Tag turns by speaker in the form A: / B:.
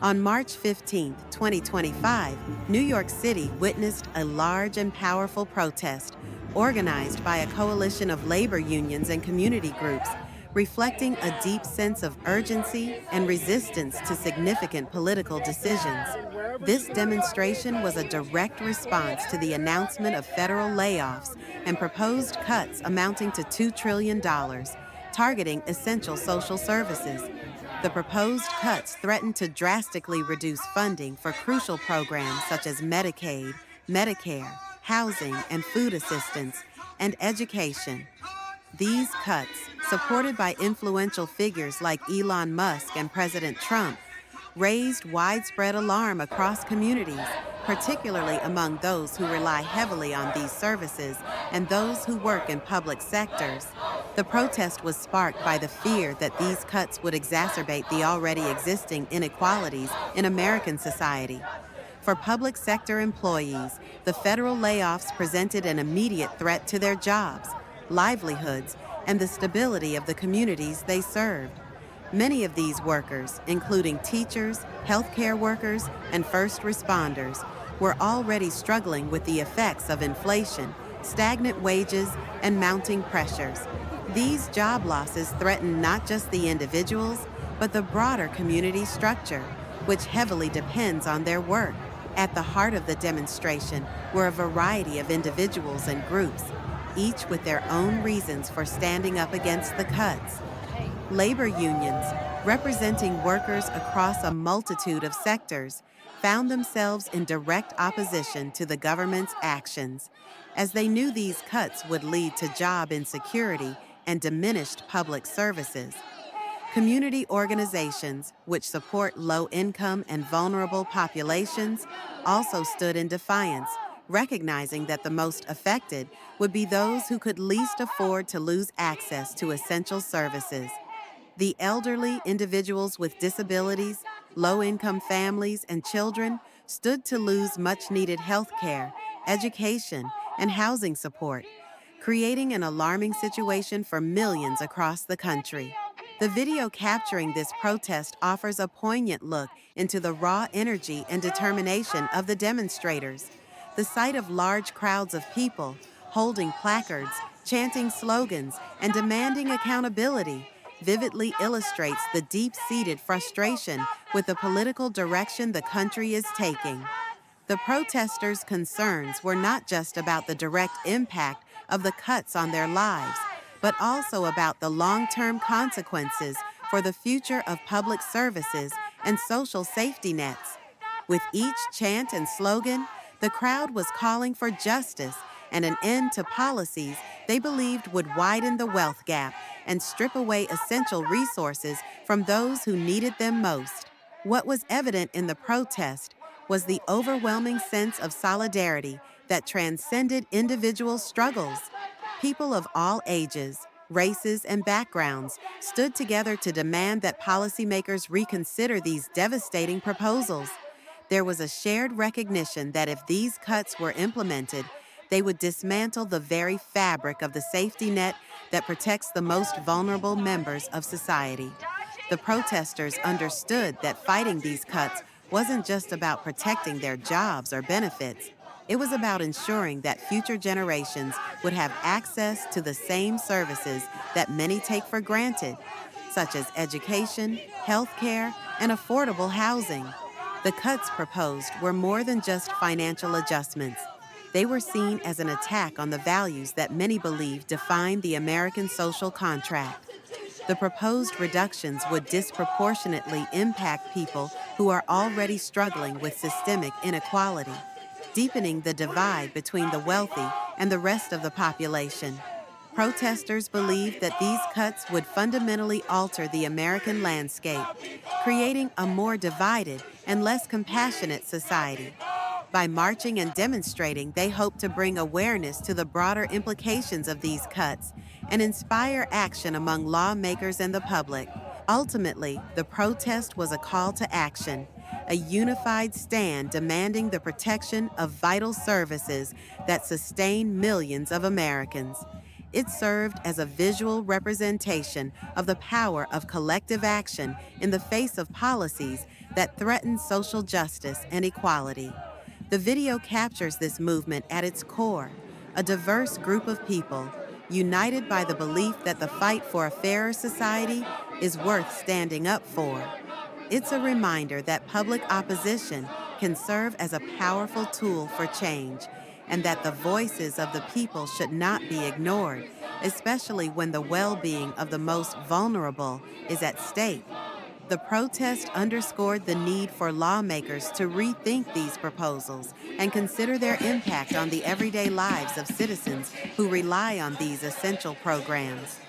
A: On March 15, 2025, New York City witnessed a large and powerful protest organized by a coalition of labor unions and community groups, reflecting a deep sense of urgency and resistance to significant political decisions. This demonstration was a direct response to the announcement of federal layoffs and proposed cuts amounting to $2 trillion, targeting essential social services. The proposed cuts threaten to drastically reduce funding for crucial programs such as Medicaid, Medicare, housing and food assistance, and education. These cuts, supported by influential figures like Elon Musk and President Trump, raised widespread alarm across communities, particularly among those who rely heavily on these services and those who work in public sectors. The protest was sparked by the fear that these cuts would exacerbate the already existing inequalities in American society. For public sector employees, the federal layoffs presented an immediate threat to their jobs, livelihoods, and the stability of the communities they served. Many of these workers, including teachers, healthcare workers, and first responders, were already struggling with the effects of inflation, stagnant wages, and mounting pressures. These job losses threaten not just the individuals, but the broader community structure, which heavily depends on their work. At the heart of the demonstration were a variety of individuals and groups, each with their own reasons for standing up against the cuts. Labor unions, representing workers across a multitude of sectors, found themselves in direct opposition to the government's actions, as they knew these cuts would lead to job insecurity and diminished public services. Community organizations, which support low-income and vulnerable populations, also stood in defiance, recognizing that the most affected would be those who could least afford to lose access to essential services. The elderly, individuals with disabilities, low-income families, and children stood to lose much-needed health care, education, and housing support, creating an alarming situation for millions across the country. The video capturing this protest offers a poignant look into the raw energy and determination of the demonstrators. The sight of large crowds of people holding placards, chanting slogans, and demanding accountability vividly illustrates the deep-seated frustration with the political direction the country is taking. The protesters' concerns were not just about the direct impact of the cuts on their lives, but also about the long-term consequences for the future of public services and social safety nets. With each chant and slogan, the crowd was calling for justice and an end to policies they believed would widen the wealth gap and strip away essential resources from those who needed them most. What was evident in the protest was the overwhelming sense of solidarity that transcended individual struggles. People of all ages, races, and backgrounds stood together to demand that policymakers reconsider these devastating proposals. There was a shared recognition that if these cuts were implemented, they would dismantle the very fabric of the safety net that protects the most vulnerable members of society. The protesters understood that fighting these cuts wasn't just about protecting their jobs or benefits. It was about ensuring that future generations would have access to the same services that many take for granted, such as education, healthcare, and affordable housing. The cuts proposed were more than just financial adjustments. They were seen as an attack on the values that many believe define the American social contract. The proposed reductions would disproportionately impact people who are already struggling with systemic inequality, deepening the divide between the wealthy and the rest of the population. Protesters believed that these cuts would fundamentally alter the American landscape, creating a more divided and less compassionate society. By marching and demonstrating, they hope to bring awareness to the broader implications of these cuts and inspire action among lawmakers and the public. Ultimately, the protest was a call to action, a unified stand demanding the protection of vital services that sustain millions of Americans. It served as a visual representation of the power of collective action in the face of policies that threaten social justice and equality. The video captures this movement at its core, a diverse group of people united by the belief that the fight for a fairer society is worth standing up for. It's a reminder that public opposition can serve as a powerful tool for change, and that the voices of the people should not be ignored, especially when the well-being of the most vulnerable is at stake. The protest underscored the need for lawmakers to rethink these proposals and consider their impact on the everyday lives of citizens who rely on these essential programs.